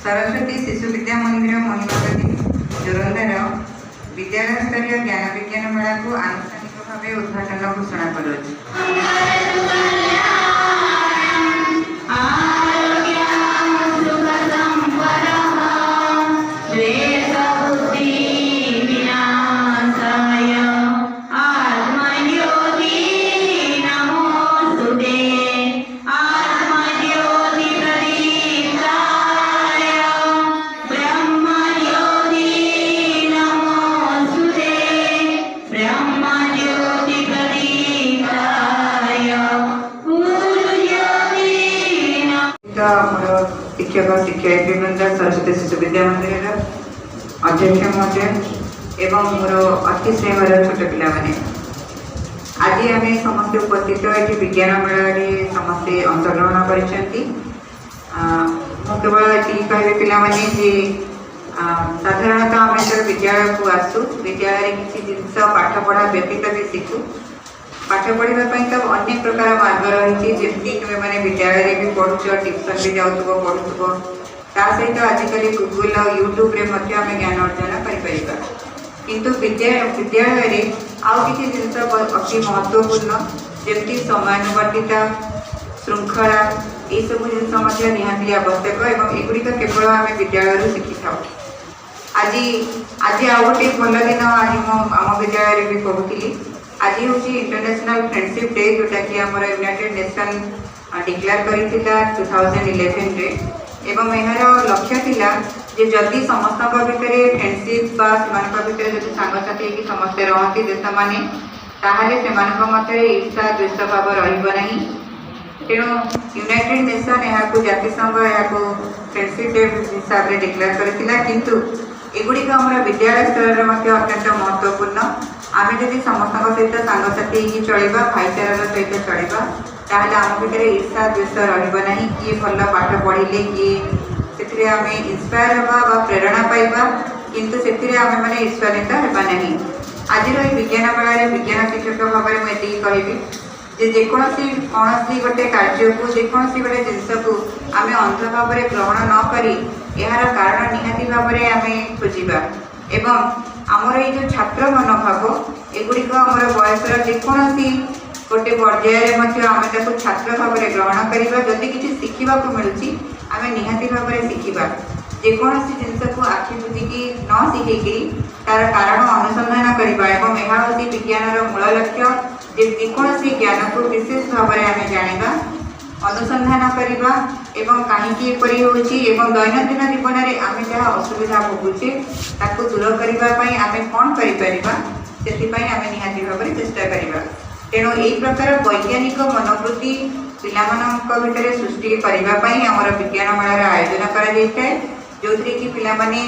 सरस्वती शिशु विद्या मंदिर महिमावती जोरंदार विद्यालय स्तरीय ज्ञान विज्ञान मेला को आनुष्ठानिक भाव उद्घाटन घोषणा कर शिक्षक शिक्षयित्री वृंद सरस्वती शिशु विद्या मंदिर अध्यक्ष महोदय एवं मोर अति स्नेहर छोट पिला माने आज आम समस्ते उपस्थित ये विज्ञान मेला समस्ते अंशग्रहण कर केवल ये कहे पिला माने जे साधारणतः आम जो विद्यालय को आसू विद्यालय किसी जिनस पाठ पढ़ा व्यतीत भी शिखु पाठ पढ़ापी तो अनेक प्रकार मार्ग रही जमी तुम मैंने विद्यालय भी पढ़ुच ट्यूशन भी जाऊब पढ़ुव ता सहित आजिकल गूगल और यूट्यूब रे आम ज्ञान अर्जन कर किंतु विद्यालय आउ किसी जिनस अति महत्वपूर्ण जमी समयानुवर्तिता श्रृंखला ये सब जिनस निहाती आवश्यक और एगुड़िक केवल आम विद्यालय शिखी था आज आज आउ गोटे भल दिन आज आम विद्यालय भी कहूली आज हूँ इंटरनेशनल फ्रेंडशिप डे जोटा कि आम यूनाइटेड नेशन डिक्लेयर करथिला 2011 रे एवं यार लक्ष्य थिला जे जदि समस्त भितर फ्रेंडशिप बा सेमानक भितर जदि सांगसाथी कि समस्ते रहती देश माने ताहाले सेमानक मध्य ईर्षा द्वेष भाव रहिबो नाही तेणु यूनाइटेड नेशन यहाँ जातिसंघ यहाँ फ्रेंडशिप डे हिसाब से डिक्लेयर करथिला किंतु एगुड़िक आम विद्यालय स्तर में अत्यंत महत्वपूर्ण आम जब समस्त सहित सांगसाथी चलवा भाईचारार सहित चलवा ताहले आम भीतर ईर्षा द्वेष रहा किए भल पाठ पढ़िले किए से आम इन्स्पायर हवा प्रेरणा पाइबा किंतु से आम मैंने ईर्षान्वित होगा नहीं। आज विज्ञान मेला विज्ञान शिक्षक भाव में मुझे कहबी जे जेकोसी कौन गोटे कार्य को जेकोसी गोटे जिनस को आम अंध भाव में ग्रहण न करी यार कारण निहाती भाव में आम खोजा एवं आमर ये जो छात्र मनोभाव एगुड़िक आमर बयसर जेकोसी गोटे पर्यायर आम छात्र भाव में ग्रहण करवा जदि किसी शिखा मिलूँ आम निहाती भाव में शिखा जेकोसी जिनस को आखि बुझिकी न शिखेकी तार कारण अनुसंधान करवा एवं यह हूँ विज्ञान मूल लक्ष्य जेकोसी ज्ञान को विशेष भाव में आम जाना अनुसंधान करवा एवं कहीं एपरी होवं दैनंदिन जीवन में आम जहाँ असुविधा भोगुचे ताकू दूर करने आम कौन करें आम निहाती भाव में चेष्टा करवा तेणु यही प्रकार वैज्ञानिक मनोवृत्ति पिला भितर सृष्टि करने आमर विज्ञान मेलार आयोजन कर जो थी कि पिलाने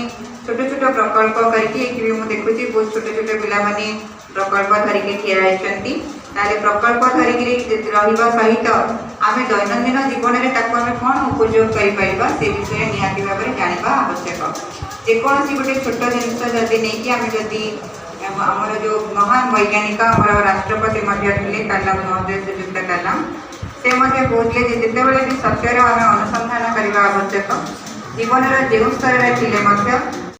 छोट छोट प्रकल्प करके मुझे देखुची बहुत छोट छोट पिलाने प्रकल्प धरिकी ठिया होती प्रकल्प धरिकी रहा सहित आम दैनंदिन जीवन में आम कौन उपयोग कर से विषय निहाती भाव में जाना आवश्यक जेकोसी गोटे छोट जिनस जदि नहीं आम जदि आमर जो महान वैज्ञानिक आमर राष्ट्रपति थे कलाम महोदय श्रीजुक्त कलाम से कहते जिते भी सत्यर आम अनुसंधान करने आवश्यक जीवन जो स्तर थे